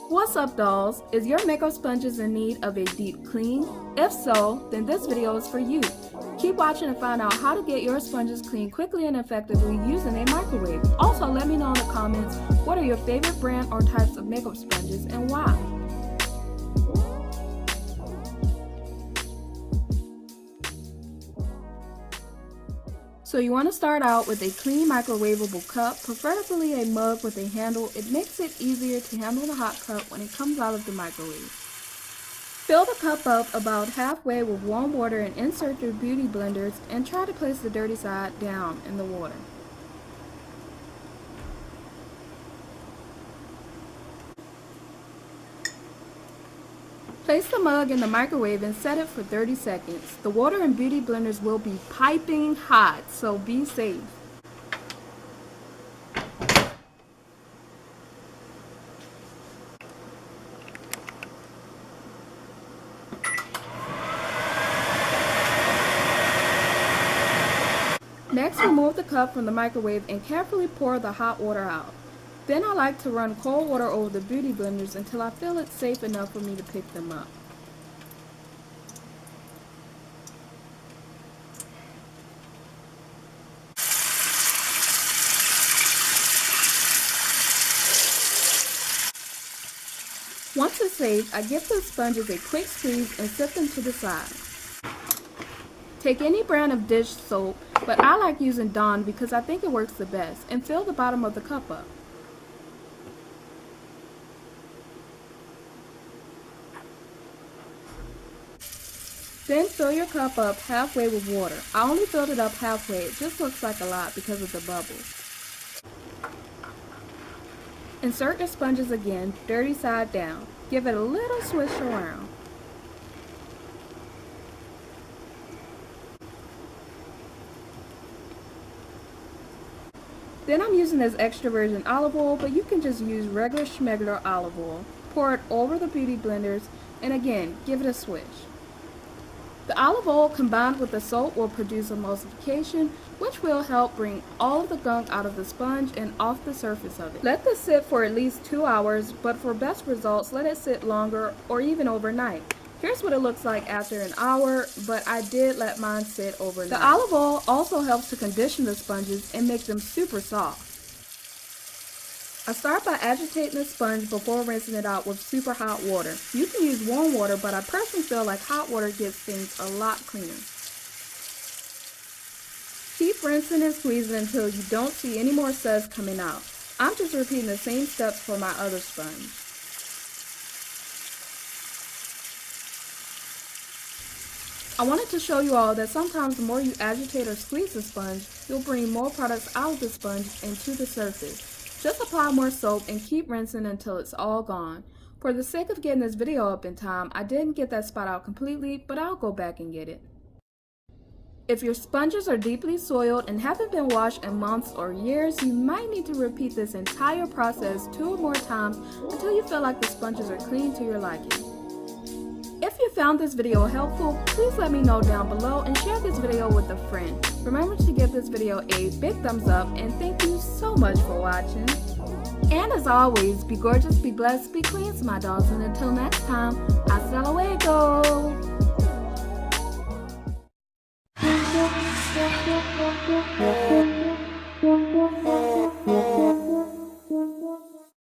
What's up, dolls? Is your makeup sponges in need of a deep clean? If so, then this video is for you. Keep watching to find out how to get your sponges clean quickly and effectively using a microwave. Also, let me know in the comments what are your favorite brand or types of makeup sponges and why. So you want to start out with a clean microwavable cup, preferably a mug with a handle. It makes it easier to handle the hot cup when it comes out of the microwave. Fill the cup up about halfway with warm water and insert your beauty blenders and try to place the dirty side down in the water. Place the mug in the microwave and set it for 30 seconds. The water and beauty blenders will be piping hot, so be safe. Next, remove the cup from the microwave and carefully pour the hot water out. Then I like to run cold water over the beauty blenders until I feel it's safe enough for me to pick them up. Once it's safe, I give the sponges a quick squeeze and set them to the side. Take any brand of dish soap, but I like using Dawn because I think it works the best, and fill the bottom of the cup up. Then fill your cup up halfway with water. I only filled it up halfway, it just looks like a lot because of the bubbles. Insert the sponges again, dirty side down. Give it a little swish around. Then I'm using this extra virgin olive oil, but you can just use regular schmegular olive oil. Pour it over the beauty blenders and again, give it a swish. The olive oil combined with the soap will produce emulsification, which will help bring all of the gunk out of the sponge and off the surface of it. Let this sit for at least 2 hours, but for best results, let it sit longer or even overnight. Here's what it looks like after an hour, but I did let mine sit overnight. The olive oil also helps to condition the sponges and make them super soft. I start by agitating the sponge before rinsing it out with super hot water. You can use warm water, but I personally feel like hot water gets things a lot cleaner. Keep rinsing and squeezing until you don't see any more suds coming out. I'm just repeating the same steps for my other sponge. I wanted to show you all that sometimes the more you agitate or squeeze the sponge, you'll bring more products out of the sponge and to the surface. Just apply more soap and keep rinsing until it's all gone. For the sake of getting this video up in time, I didn't get that spot out completely, but I'll go back and get it. If your sponges are deeply soiled and haven't been washed in months or years, you might need to repeat this entire process 2 or more times until you feel like the sponges are clean to your liking. If you found this video helpful, please let me know down below and share this video with a friend. Remember to give this video a big thumbs up and thank you so much for watching. And as always, be gorgeous, be blessed, be clean, my dolls, and until next time, hasta luego!